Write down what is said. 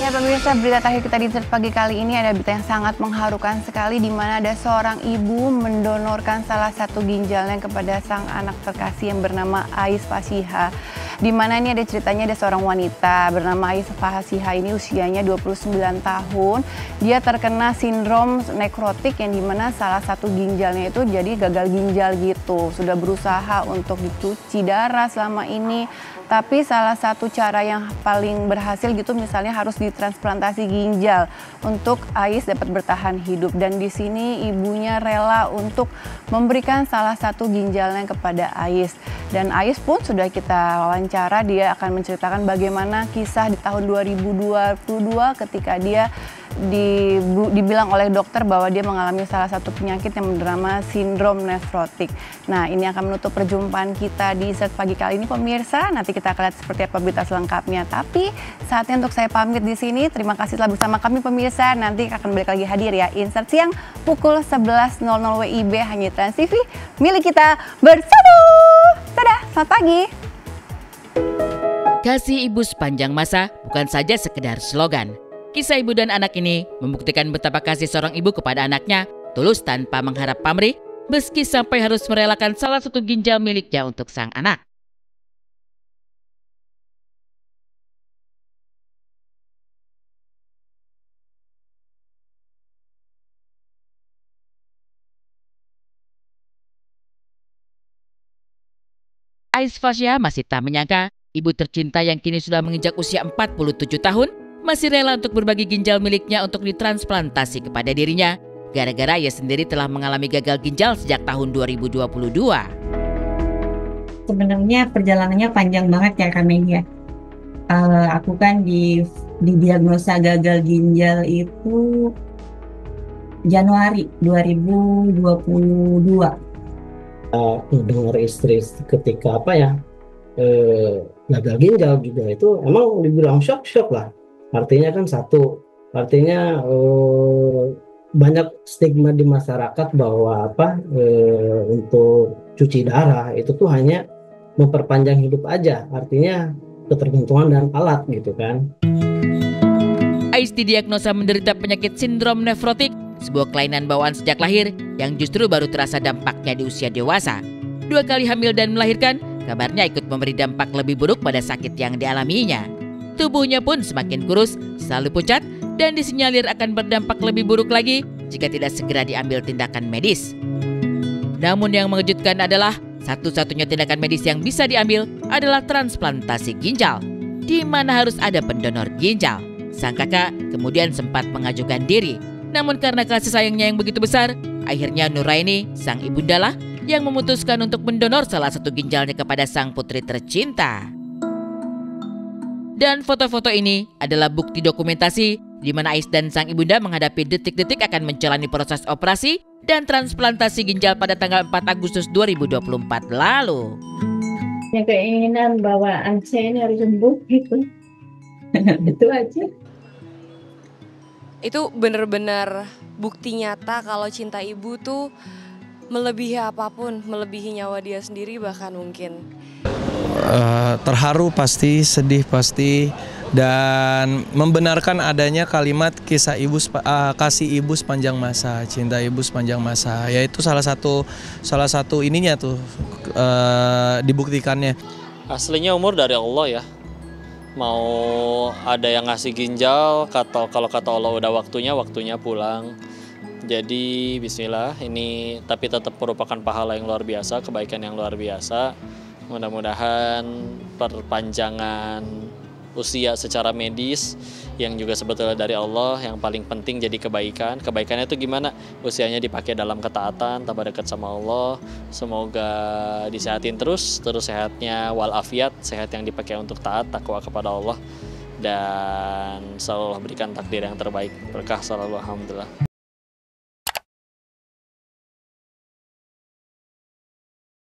Ya pemirsa, berita terakhir kita di Insert Pagi kali ini ada berita yang sangat mengharukan sekali di mana ada seorang ibu mendonorkan salah satu ginjalnya kepada sang anak terkasih yang bernama Ais Fasiha. Di mana ini ada ceritanya, ada seorang wanita bernama Ais Fasiha, ini usianya 29 tahun. Dia terkena sindrom nekrotik yang dimana salah satu ginjalnya itu jadi gagal ginjal gitu. Sudah berusaha untuk dicuci darah selama ini, tapi salah satu cara yang paling berhasil gitu misalnya harus ditransplantasi ginjal untuk Ais dapat bertahan hidup. Dan di sini ibunya rela untuk memberikan salah satu ginjalnya kepada Ais. Dan Ais pun sudah kita wawancara, dia akan menceritakan bagaimana kisah di tahun 2022 ketika dia dibilang oleh dokter bahwa dia mengalami salah satu penyakit yang bernama sindrom nefrotik. Nah, ini akan menutup perjumpaan kita di Insert Pagi kali ini pemirsa. Nanti kita akan lihat seperti apa berita selengkapnya. Tapi saatnya untuk saya pamit di sini. Terima kasih telah bersama kami pemirsa. Nanti akan balik lagi hadir ya Insert Siang pukul 11.00 WIB hanya Trans TV milik kita bersatu. Dadah, selamat pagi. Kasih ibu sepanjang masa bukan saja sekedar slogan. Kisah ibu dan anak ini membuktikan betapa kasih seorang ibu kepada anaknya tulus tanpa mengharap pamrih, meski sampai harus merelakan salah satu ginjal miliknya untuk sang anak. Ais Fasiha masih tak menyangka ibu tercinta yang kini sudah menginjak usia 47 tahun masih rela untuk berbagi ginjal miliknya untuk ditransplantasi kepada dirinya, gara-gara ia sendiri telah mengalami gagal ginjal sejak tahun 2022. Sebenarnya perjalanannya panjang banget ya Kak Megi ya. Aku kan didiagnosa gagal ginjal itu Januari 2022. Dengar istri ketika gagal ginjal juga itu emang dibilang shock lah. Artinya kan banyak stigma di masyarakat bahwa untuk cuci darah itu tuh hanya memperpanjang hidup aja, artinya ketergantungan dan alat gitu kan. Ais didiagnosa menderita penyakit sindrom nefrotik, sebuah kelainan bawaan sejak lahir yang justru baru terasa dampaknya di usia dewasa. 2 kali hamil dan melahirkan, kabarnya ikut memberi dampak lebih buruk pada sakit yang dialaminya. Tubuhnya pun semakin kurus, selalu pucat, dan disinyalir akan berdampak lebih buruk lagi jika tidak segera diambil tindakan medis. Namun yang mengejutkan adalah satu-satunya tindakan medis yang bisa diambil adalah transplantasi ginjal, di mana harus ada pendonor ginjal. Sang kakak kemudian sempat mengajukan diri, namun karena kasih sayangnya yang begitu besar, akhirnya Nuraini, sang ibundalah, yang memutuskan untuk mendonor salah satu ginjalnya kepada sang putri tercinta. Dan foto-foto ini adalah bukti dokumentasi di mana Ais dan sang ibunda menghadapi detik-detik akan menjalani proses operasi dan transplantasi ginjal pada tanggal 4 Agustus 2024 lalu. Ya keinginan bawaan saya ini harus sembuh gitu. Itu aja. Itu benar-benar bukti nyata kalau cinta ibu tuh melebihi apapun, melebihi nyawa dia sendiri bahkan mungkin. Terharu pasti, sedih pasti, dan membenarkan adanya kalimat kisah ibu kasih ibu sepanjang masa, cinta ibu sepanjang masa, yaitu salah satu ininya tuh dibuktikannya. Aslinya umur dari Allah ya. Mau ada yang ngasih ginjal, kalau kata Allah udah waktunya pulang. Jadi bismillah, ini tapi tetap merupakan pahala yang luar biasa, kebaikan yang luar biasa. Mudah-mudahan perpanjangan usia secara medis yang juga sebetulnya dari Allah, yang paling penting jadi kebaikan. Kebaikannya itu gimana? Usianya dipakai dalam ketaatan, tambah dekat sama Allah. Semoga disehatin terus sehatnya walafiat, sehat yang dipakai untuk taat, takwa kepada Allah. Dan selalu berikan takdir yang terbaik. Berkah selalu, alhamdulillah.